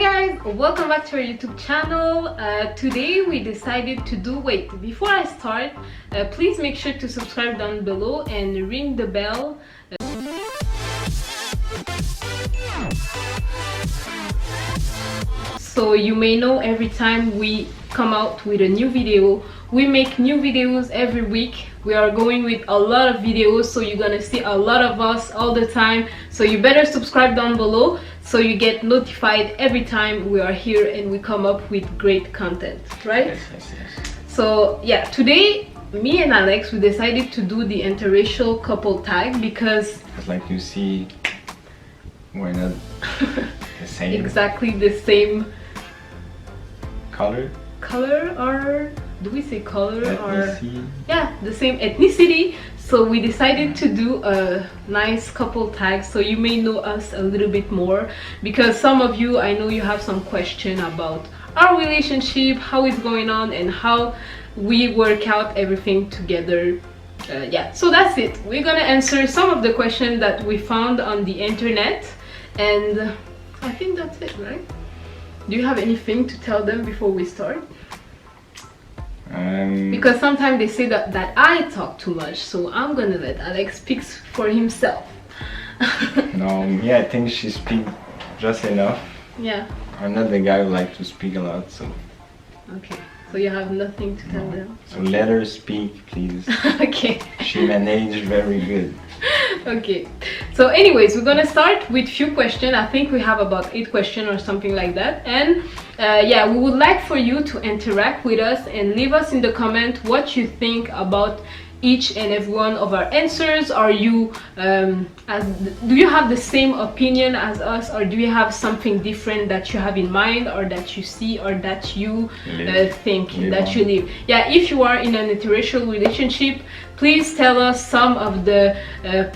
guys, welcome back to our YouTube channel. Today we decided to do, before I start, please make sure to subscribe down below and ring the bell. So you may know every time we come out with a new video. We make new videos every week. We are going with a lot of videos, so you're gonna see a lot of us all the time. So you better subscribe down below so you get notified every time we are here and we come up with great content, right? Yes. So yeah, today me and Alex, we decided to do the interracial couple tag because like you see, we're not the same exactly the same color, or do we say color ethnicity. or yeah, the same ethnicity. So we decided to do a nice couple tag so you may know us a little bit more, because some of you, I know you have some question about our relationship, how it's going on and how we work out everything together. Yeah, so that's it. We're gonna answer some of the questions that we found on the internet, and I think that's it, right? Do you have anything to tell them before we start? Because sometimes they say that I talk too much, so I'm gonna let Alex speak for himself. No, yeah, I think she speaks just enough. Yeah. I'm not the guy who likes to speak a lot, so. Okay, so you have nothing to tell them? So let her speak, please. Okay. She managed very good. Okay, so anyways, we're gonna start with few questions. I think we have about 8 questions or something like that, and yeah, we would like for you to interact with us and leave us in the comment what you think about each and every one of our answers. Are you do you have the same opinion as us, or do you have something different that you have in mind, or that you see, or that you think that you live? Yeah, if you are in an interracial relationship, please tell us some of the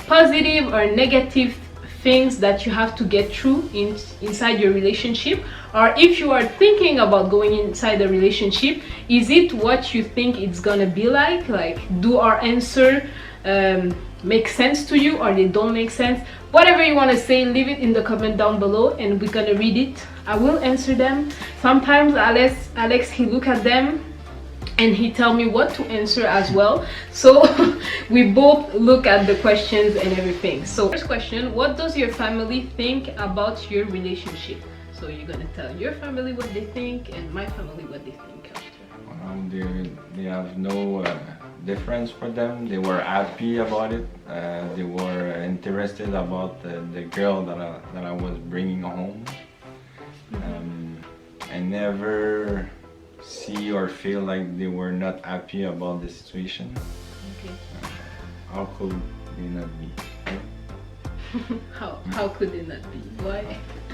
positive or negative things that you have to get through inside your relationship. Or if you are thinking about going inside a relationship, is it what you think it's gonna be like? Like, do our answer make sense to you, or they don't make sense? Whatever you want to say, leave it in the comment down below and we're gonna read it. I will answer them. Sometimes Alex he look at them and he tell me what to answer as well, so we both look at the questions and everything. So first question, what does your family think about your relationship? So you're gonna tell your family what they think and my family what they think after. They have no difference for them. They were happy about it. They were interested about the girl that I was bringing home. I never see or feel like they were not happy about the situation. Okay. How could they not be? How could they not be? Why?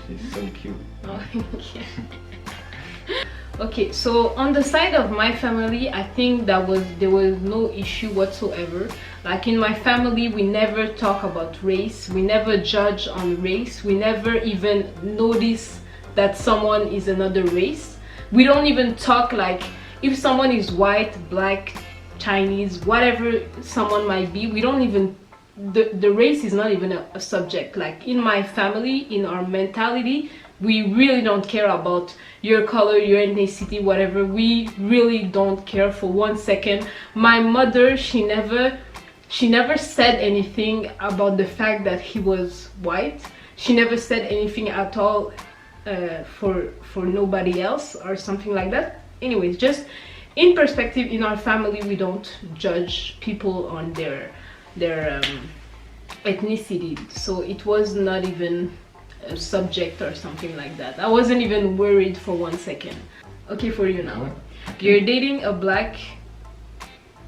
She's so cute. Oh, yeah. Okay, so on the side of my family, I think there was no issue whatsoever. Like in my family, we never talk about race. We never judge on race. We never even notice that someone is another race. We don't even talk like if someone is white, black, Chinese, whatever someone might be, we don't even, the race is not even a subject. Like in my family, in our mentality, we really don't care about your color, your ethnicity, whatever. We really don't care for 1 second. My mother, she never said anything about the fact that he was white. She never said anything at all for nobody else or something like that. Anyways, just in perspective, in our family we don't judge people on their ethnicity, so it was not even a subject or something like that. I wasn't even worried for 1 second. Okay, for you now. Okay. You're dating a black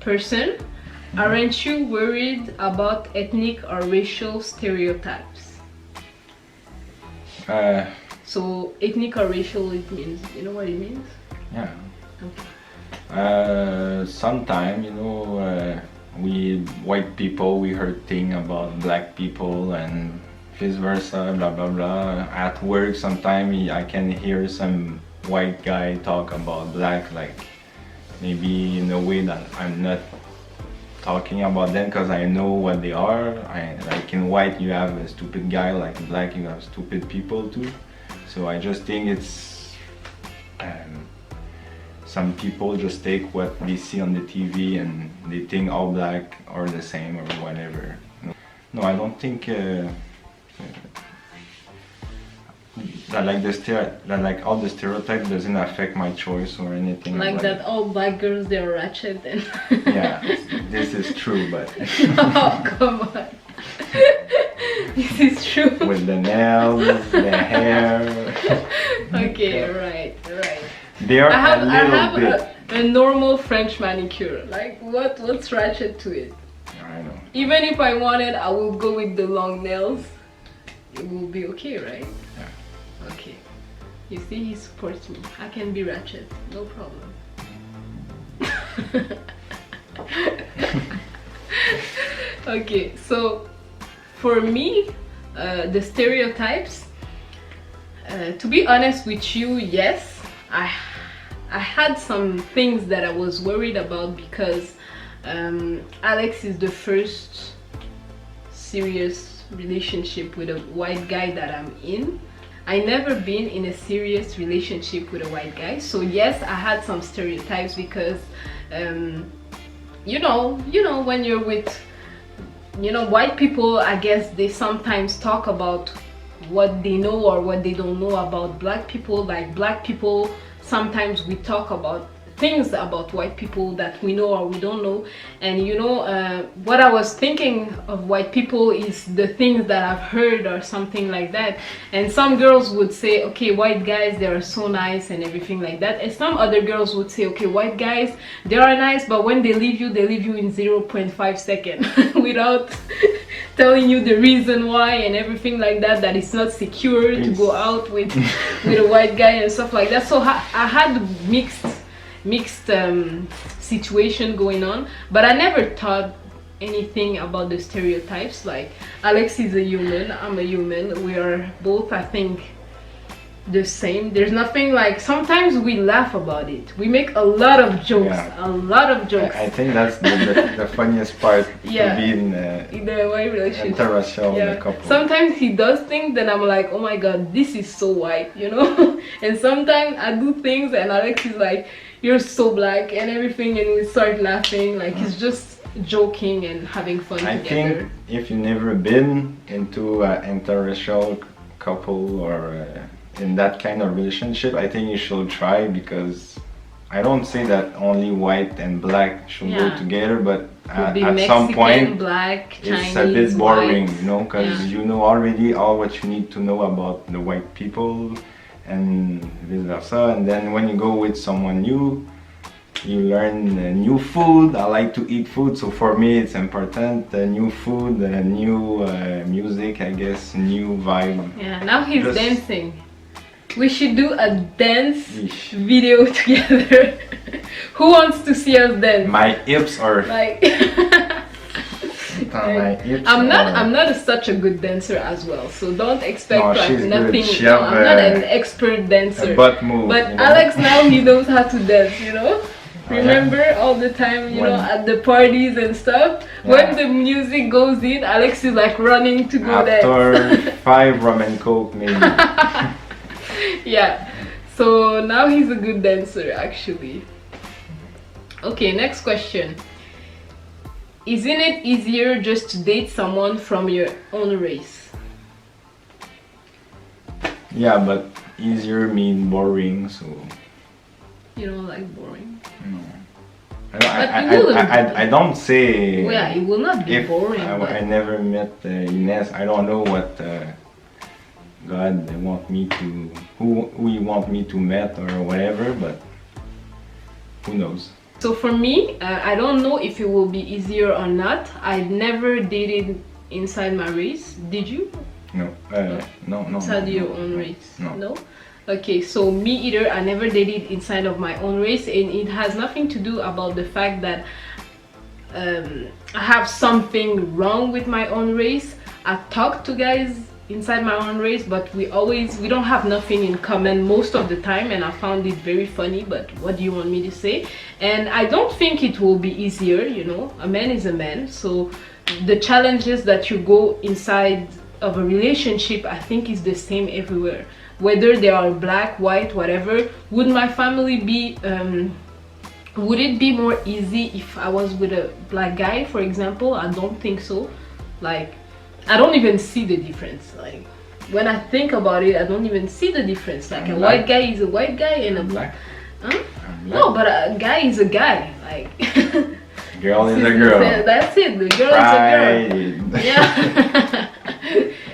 person. Aren't you worried about ethnic or racial stereotypes? So ethnic or racial, it means, you know what it means? Yeah. Okay. Sometimes, you know, we white people, we heard things about black people and vice versa, blah blah blah. At work, sometimes I can hear some white guy talk about black, like maybe in a way that I'm not talking about them because I know what they are. Like in white, you have a stupid guy, like in black, you have stupid people too. So I just think it's some people just take what they see on the TV and they think all black are the same or whatever. No, I don't think that like all the stereotypes doesn't affect my choice or anything. Like that all black girls, they're ratchet and yeah, this is true, but oh, come on. This is true. With the nails, the hair. Okay, right. They are I have bit. a normal French manicure. Like what's ratchet to it? I know. Even if I wanted, I will go with the long nails. It will be okay, right? Yeah. Okay. You see, he supports me. I can be ratchet, no problem. Okay, so for me, the stereotypes, to be honest with you, yes, I had some things that I was worried about because Alex is the first serious relationship with a white guy that I'm in. I never been in a serious relationship with a white guy, so yes, I had some stereotypes because you know when you're with white people, I guess they sometimes talk about what they know or what they don't know about black people. Like black people, sometimes we talk about things about white people that we know or we don't know. And what I was thinking of white people is the things that I've heard or something like that. And some girls would say, okay, white guys, they are so nice and everything like that. And some other girls would say, okay, white guys, they are nice, but when they leave you in 0.5 seconds without telling you the reason why and everything like that, that it's not secure to go out with a white guy and stuff like that. So I had mixed situation going on, but I never thought anything about the stereotypes. Like, Alex is a human, I'm a human, we are both, I think, the same. There's nothing like, sometimes we laugh about it, we make a lot of jokes. I think that's the funniest part to be in the white relationship, interracial couple. Sometimes he does things that I'm like, oh my god, this is so white, and sometimes I do things and Alex is like, you're so black and everything, and we start laughing. Like, it's just joking and having fun together. I think if you've never been into an interracial couple or in that kind of relationship, I think you should try, because I don't say that only white and black should go together, but at Mexican, some point black, it's Chinese, a bit boring, white. Because you know already all what you need to know about the white people and vice versa. And then when you go with someone new, you learn new food. I like to eat food, so for me it's important. New food, new music, I guess, new vibe. Yeah, now he's dancing. We should do a dance video together. Who wants to see us dance? My hips are like I'm not such a good dancer as well, so don't expect nothing. I'm not an expert dancer. Butt move, but Alex now he knows how to dance. Remember all the time, at the parties and stuff. When the music goes in, Alex is like running to go dance. After 5 rum and coke, maybe. Yeah. So now he's a good dancer, actually. Okay, next question. Isn't it easier just to date someone from your own race? Yeah, but easier mean boring, so... You don't like boring? No. I don't say... Well, yeah, it will not be boring. I never met Ines. I don't know what God want me to... Who he want me to meet or whatever, but who knows. So for me, I don't know if it will be easier or not. I never dated inside my race. Did you? No. No. Inside your own race? No. Okay, so me either. I never dated inside of my own race, and it has nothing to do about the fact that I have something wrong with my own race. I talk to guys inside my own race, but we don't have nothing in common most of the time, and I found it very funny. But what do you want me to say? And I don't think it will be easier. A man is a man, so the challenges that you go inside of a relationship, I think, is the same everywhere. whether they are black, white, whatever. Would my family be would it be more easy if I was with a black guy, for example? I don't think so. Like, I don't even see the difference. Like, when I think about it, I don't even see the difference. Like, a white guy is a white guy and a black. Huh? No, but a guy is a guy. Like, girl is a girl. That's it. The girl is a girl. Yeah.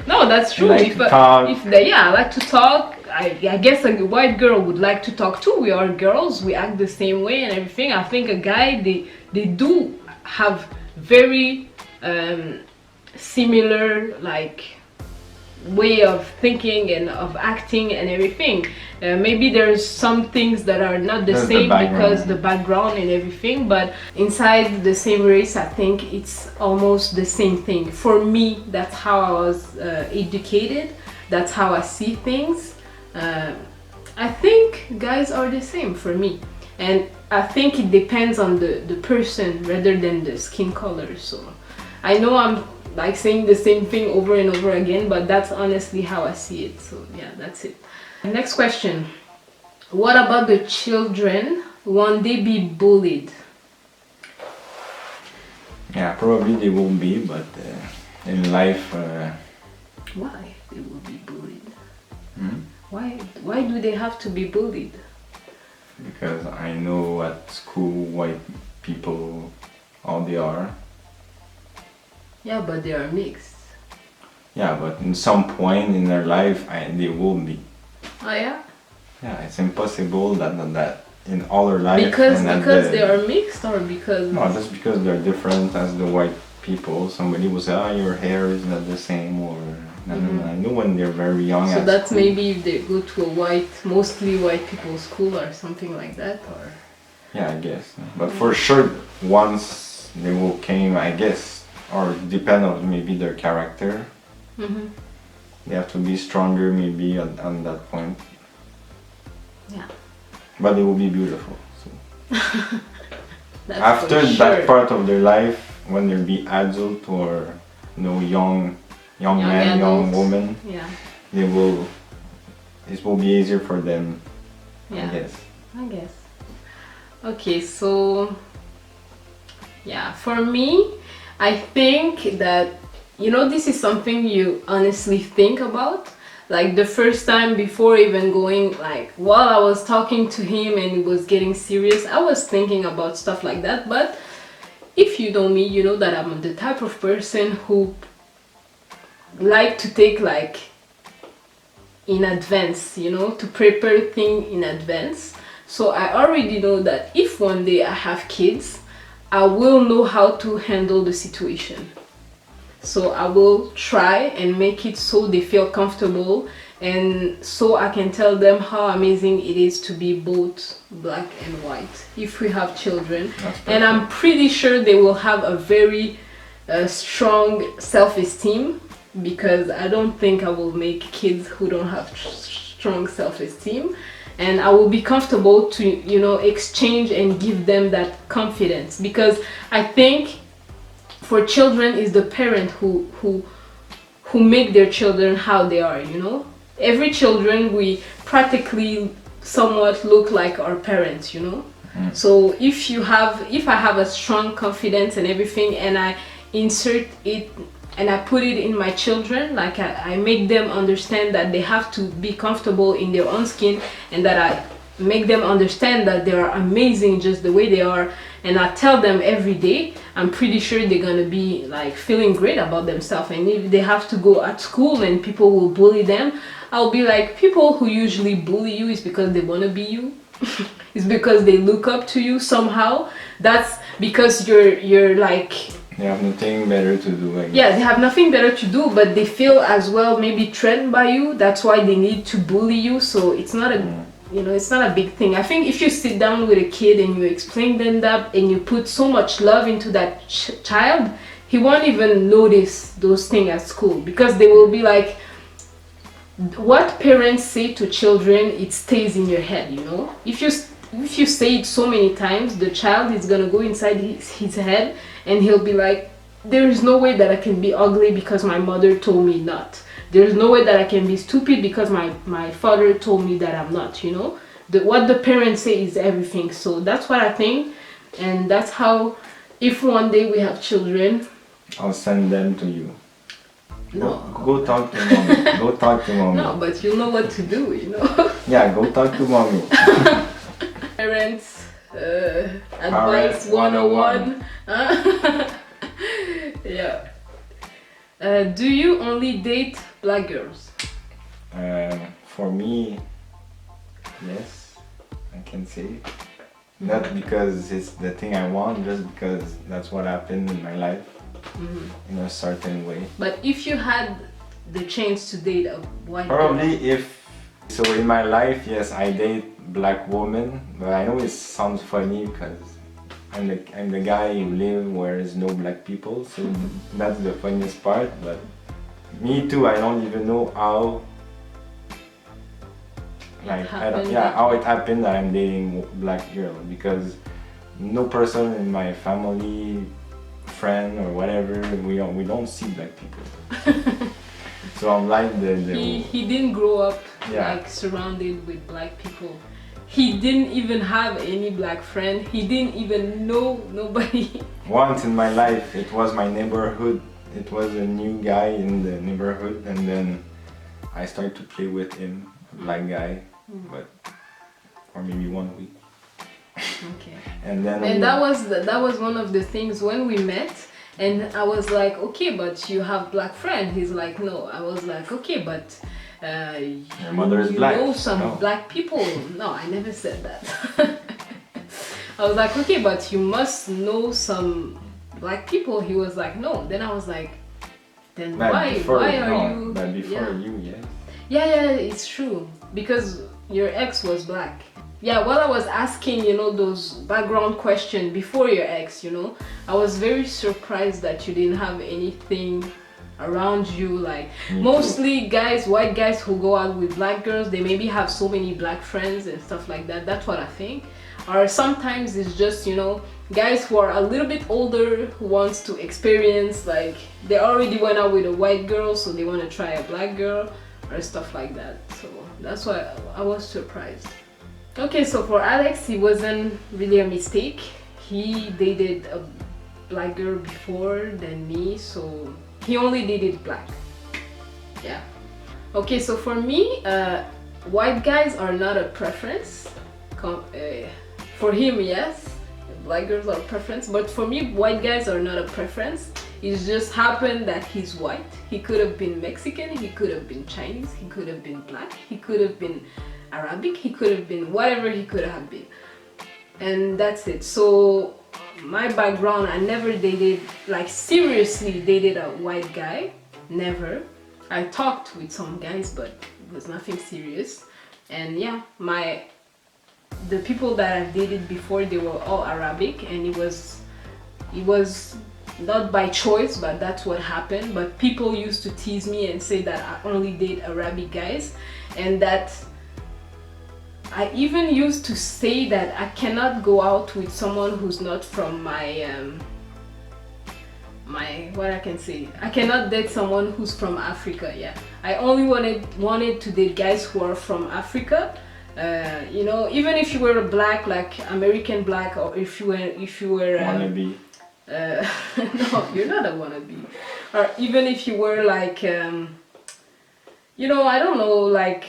No, that's true. Like I like to talk. I guess a white girl would like to talk too. We are girls. We act the same way and everything. I think a guy, they do have very similar like way of thinking and of acting and everything. Maybe there's some things that are not the same because the background and everything, but inside the same race I think it's almost the same thing. For me, that's how I was educated, that's how I see things. I think guys are the same for me, and I think it depends on the person rather than the skin color. So I know I'm like saying the same thing over and over again, but that's honestly how I see it. So yeah, that's it. Next question. What about the children? Won't they be bullied? Yeah, probably they will be, but in life... Why they will be bullied? Hmm? Why do they have to be bullied? Because I know at school white people, how they are. Yeah, but they are mixed. Yeah, but in some point in their life, they will be. Oh yeah? Yeah, it's impossible that in all their life. Because they are mixed, or because... No, just because they're different as the white people. Somebody will say, oh, your hair is not the same, or... I know when they're very young. So that's school. Maybe if they go to a mostly white people's school or something like that, or... Yeah, I guess. But for sure, once they will came, I guess, or depend on maybe their character. They have to be stronger maybe on that point. Yeah. But they will be beautiful. So. After that part of their life, when they'll be adult or young man, young woman, yeah, this will be easier for them. Yeah. I guess. Okay, so yeah, for me, I think that this is something you honestly think about. Like the first time before even going, like while I was talking to him and it was getting serious, I was thinking about stuff like that. But if you know me, you know that I'm the type of person who like to take like in advance, to prepare things in advance. So I already know that if one day I have kids, I will know how to handle the situation. So I will try and make it so they feel comfortable, and so I can tell them how amazing it is to be both black and white if we have children. And I'm pretty sure they will have a very strong self-esteem, because I don't think I will make kids who don't have strong self-esteem, and I will be comfortable to exchange and give them that confidence, because I think for children is the parent who make their children how they are. Every children, we practically somewhat look like our parents. So if I have a strong confidence and everything, and I insert it and I put it in my children, like I make them understand that they have to be comfortable in their own skin, and that I make them understand that they are amazing just the way they are, and I tell them every day, I'm pretty sure they're gonna be like feeling great about themselves. And if they have to go at school and people will bully them, I'll be like, people who usually bully you is because they want to be you. It's because they look up to you somehow. That's because you're like... They have nothing better to do, I guess. Yeah, they have nothing better to do, but they feel as well maybe threatened by you. That's why they need to bully you. So it's not a... it's not a big thing. I think if you sit down with a kid and you explain them that, and you put so much love into that child, he won't even notice those things at school, because they will be like, what parents say to children, it stays in your head. If you say it so many times, the child is gonna go inside his head, and he'll be like, there is no way that I can be ugly because my mother told me not. there's no way that I can be stupid because my father told me that I'm not, you know. What the parents say is everything. So that's what I think, and that's how, if one day we have children, I'll send them to you. No. Go talk to mommy. Go talk to mommy. No, but you know what to do, you know. Yeah, go talk to mommy. Parents advice 101. Yeah. Do you only date black girls? For me, yes, I can say. Not because it's the thing I want, just because that's what happened in my life in a certain way. But if you had the chance to date a white Probably girl, so in my life, yes, I date black women, but I know it sounds funny because I'm the guy who live where there's no black people, so that's the funniest part. But me too, I don't even know how. Like how it happened that I'm dating black girl, because no person in my family, friend or whatever, we don't see black people. So I'm like he didn't grow up Yeah. like surrounded with black people. He didn't even have any black friend. He didn't even know nobody. Once in my life, it was my neighborhood. It was a new guy in the neighborhood, and then I started to play with him, black guy, but for maybe 1 week. Okay. And then that was one of the things when we met, and I was like, okay, but you have black friend. He's like, no. I was like, okay, but your mother is black. You know some No. black people. No, I never said that. I was like, okay, but you must know some black people. He was like, no. Then I was like, then why are you? But before Yeah. you, yes. Yeah, it's true, because your ex was black. Yeah, while I was asking, you know, those background questions before your ex, you know, I was very surprised that you didn't have anything around you. Like, mostly guys, white guys who go out with black girls, they maybe have so many black friends and stuff like that. That's what I think. Or sometimes it's just, you know, guys who are a little bit older who wants to experience, like, they already went out with a white girl, so they want to try a black girl or stuff like that. So that's why I was surprised. Okay, so for Alex, it wasn't really a mistake. He dated a black girl before than me, so he only dated black. Yeah. Okay, so for me, white guys are not a preference. For him, yes, black girls are a preference, but for me, white guys are not a preference. It just happened that he's white. He could have been Mexican, he could have been Chinese, he could have been black, he could have been Arabic, he could have been whatever he could have been. And that's it. So my background, I never dated, like seriously dated a white guy. Never. I talked with some guys, but it was nothing serious. And yeah, the people that I've dated before, they were all Arabic, and it was not by choice, but that's what happened. But people used to tease me and say that I only date Arabic guys, and that I even used to say that I cannot go out with someone who's not from what I can say. I cannot date someone who's from Africa. Yeah, I only wanted to date guys who are from Africa. You know, even if you were black, like American black, or if you were Wannabe. no, you're not a wannabe. Or even if you were like you know, I don't know, like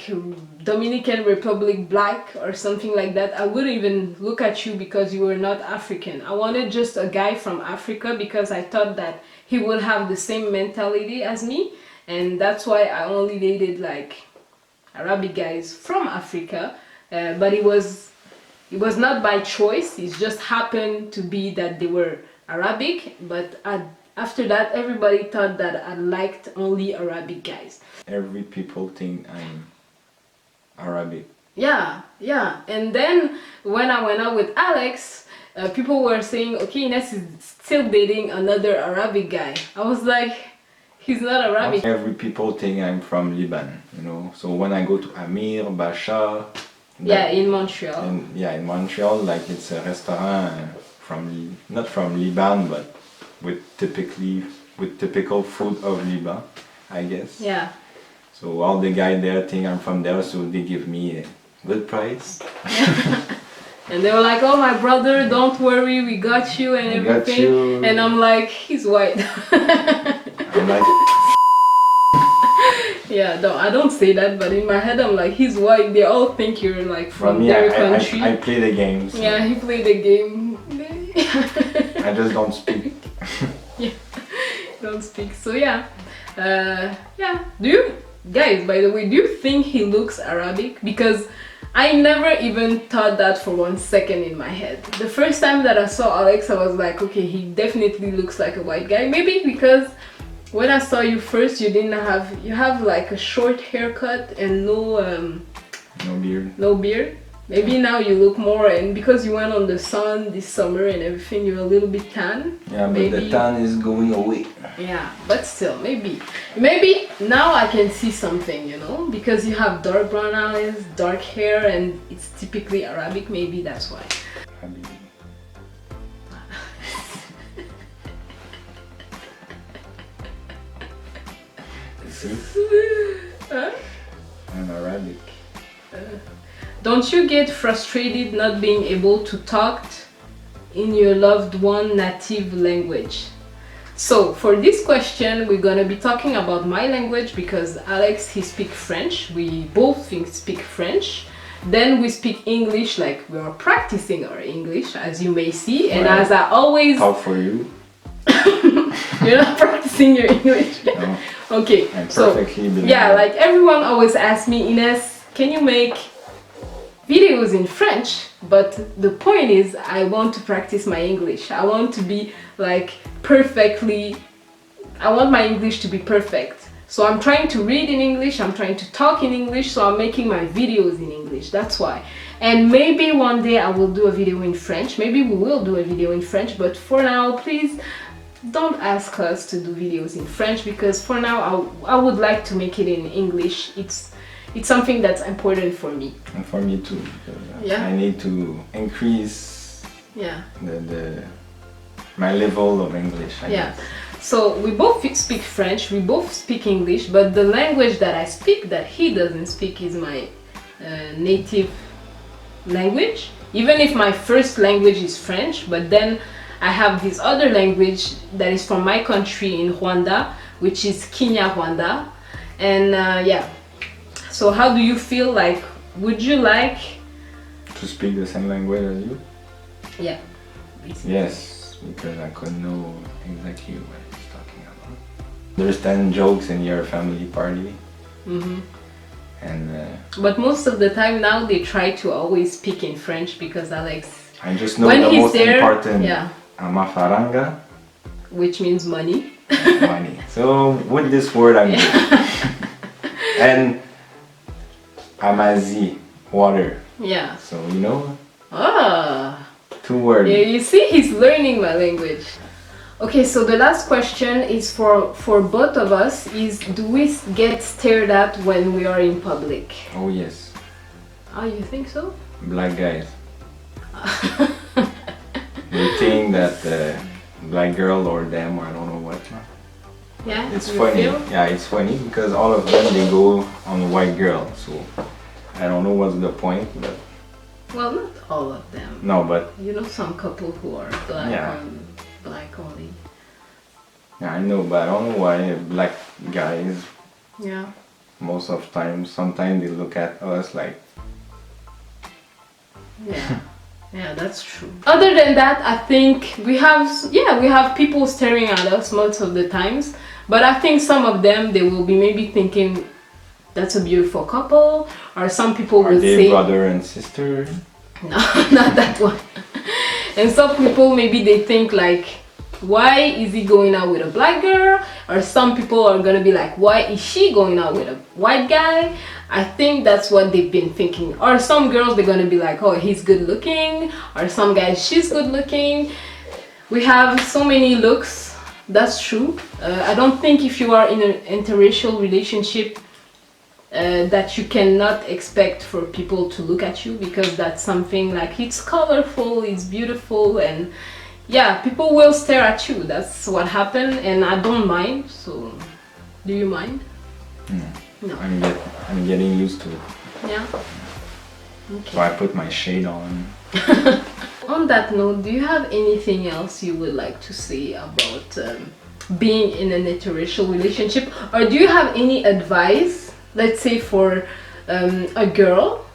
Dominican Republic black or something like that, I wouldn't even look at you because you were not African. I wanted just a guy from Africa because I thought that he would have the same mentality as me, and that's why I only dated like Arabic guys from Africa. But it was not by choice. It just happened to be that they were Arabic, but after that everybody thought that I liked only Arabic guys. Every people think I'm Arabic. Yeah. And then when I went out with Alex, people were saying, okay, Ines is still dating another Arabic guy. I was like, he's not Arabic. Every people think I'm from Lebanon, you know. So when I go to Amir, Basha, yeah, in Montreal. In Montreal, like it's a restaurant not from Lebanon, but with typical food of Lebanon, I guess. Yeah. So all the guys there think I'm from there, so they give me a good price. And they were like, "Oh, my brother, don't worry, we got you and everything." You. And I'm like, "He's white." I'm like, yeah, no, I don't say that, but in my head I'm like, he's white. They all think you're like from their country. I play the game. So. Yeah, he played the game. I just don't speak. Yeah, don't speak. So yeah, yeah. Do you guys, by the way, do you think he looks Arabic? Because I never even thought that for 1 second in my head. The first time that I saw Alex, I was like, okay, he definitely looks like a white guy. Maybe because when I saw you first, you have like a short haircut and no beard. No beard. Maybe now you look more, and because you went on the sun this summer and everything, you're a little bit tan. Yeah, but the tan is going away. Yeah, but still, maybe now I can see something, you know, because you have dark brown eyes, dark hair, and it's typically Arabic. Maybe that's why. See? Huh? I'm Arabic. Don't you get frustrated not being able to talk in your loved one native language? So for this question, we're gonna be talking about my language because Alex, he speaks French. We both speak French. Then we speak English, like we are practicing our English, as you may see. And as I always talk for you. You're not practicing your English. No. Okay. I perfectly believe yeah, like everyone always asks me, Ines, can you make videos in French? But the point is, I want to practice my English. I want to be like I want my English to be perfect. So I'm trying to read in English, I'm trying to talk in English, so I'm making my videos in English. That's why. And maybe one day I will do a video in French. Maybe we will do a video in French, but for now, please don't ask us to do videos in French, because for now I would like to make it in English. It's something that's important for me. And for me too, because I need to increase my level of English. I guess. So we both speak French, we both speak English, but the language that I speak that he doesn't speak is my native language. Even if my first language is French, but then I have this other language that is from my country in Rwanda, which is Kinyarwanda. And yeah. So how do you feel? Like, would you like to speak the same language as you? Yeah. Yes, because I could know exactly what he's talking about. Understand jokes in your family party. Mm-hmm. And but most of the time now they try to always speak in French because Alex. I just know the most important. Yeah. Amafaranga. Which means money. Money. So with this word I'm good. And Amazi, water. Yeah. So you know. Ah. 2 words. Yeah, you see, he's learning my language. Okay, so the last question is for both of us. Is, do we get stared at when we are in public? Oh yes. Oh, you think so? Black guys. They think that black girl or them, or I don't know what. Yeah. It's funny. Feel? Yeah, it's funny because all of them they go on white girl. So I don't know what's the point, but. Well, not all of them. No, but you know some couple who are black, black only. Yeah, I know, but I don't know why black guys. Yeah. Most of time, sometimes they look at us like. Yeah. Yeah, that's true. Other than that, I think we have people staring at us most of the times, but I think some of them they will be maybe thinking that's a beautiful couple, or some people will say brother and sister. No, not that one. And some people maybe they think like, why is he going out with a black girl? Or some people are gonna be like, why is she going out with a white guy? I think that's what they've been thinking. Or some girls, they're gonna be like, oh, he's good looking. Or some guys, she's good looking. We have so many looks. That's true. I don't think if you are in an interracial relationship that you cannot expect for people to look at you, because that's something like, it's colorful, it's beautiful, and yeah, people will stare at you. That's what happened, and I don't mind. So do you mind? No. No. I'm getting used to it. Yeah. So Okay. I put my shade on. On that note, do you have anything else you would like to say about being in an interracial relationship, or do you have any advice, let's say for a girl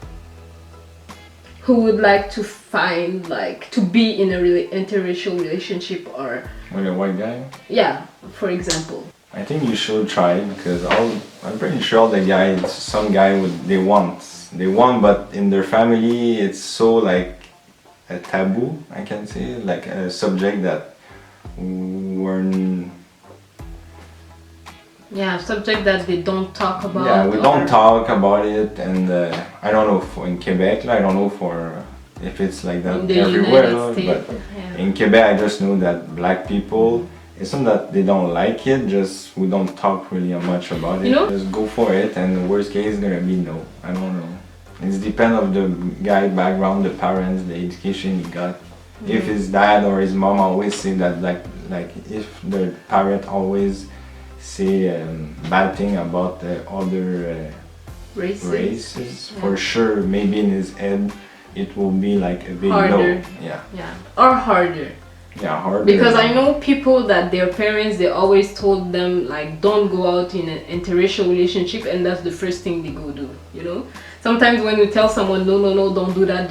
who would like to find, like, to be in a interracial relationship, or With a white guy? yeah, for example? I think you should try it because I'm pretty sure all the guys, some guy would they want, but in their family it's so like a taboo. I can say like a subject that we're Subject that they don't talk about. yeah, we don't talk about it, and I don't know for in Quebec. I don't know for if it's like that in the everywhere, United States, but yeah. in Quebec I just know that black people. It's not that they don't like it, just we don't talk really much about it. You know? Just go for it, and the worst case is gonna be no. I don't know. It depends of the guy background, the parents, the education he got. If his dad or his mom always say that, like if the parent always say bad thing about the other races, Yeah. for sure, maybe in his head it will be like a big Harder. no. Yeah. Yeah, or harder. Yeah, hard. Because I know people that their parents, they always told them like don't go out in an interracial relationship, and that's the first thing they go do, you know. Sometimes when you tell someone no, don't do that,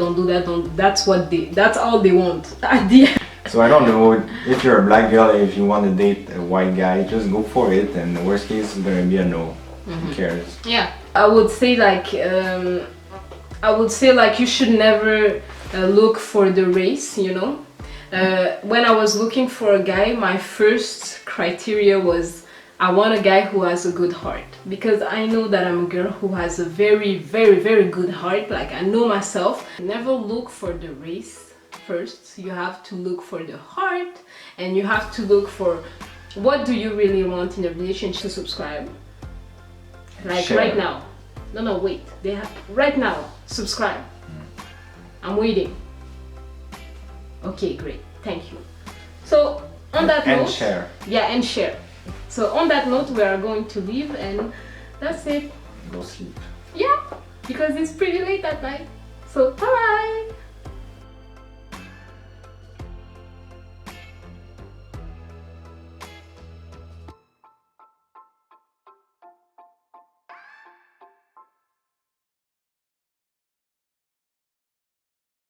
that's all they want at the end. So I don't know if you're a black girl, if you want to date a white guy, just go for it, and the worst case is gonna be a no. Who cares? Yeah, I would say like you should never look for the race, you know. When I was looking for a guy, my first criteria was I want a guy who has a good heart, because I know that I'm a girl who has a very, very, very good heart. Like, I know myself. Never look for the race first. You have to look for the heart, and you have to look for what do you really want in a relationship. To subscribe, like Share. right now. No, wait. They have right now. Subscribe. I'm waiting. Okay, great. Thank you. So on that note, And share. yeah, and share. So on that note, we are going to leave, and that's it. Go sleep. Yeah, because it's pretty late at night. So bye bye.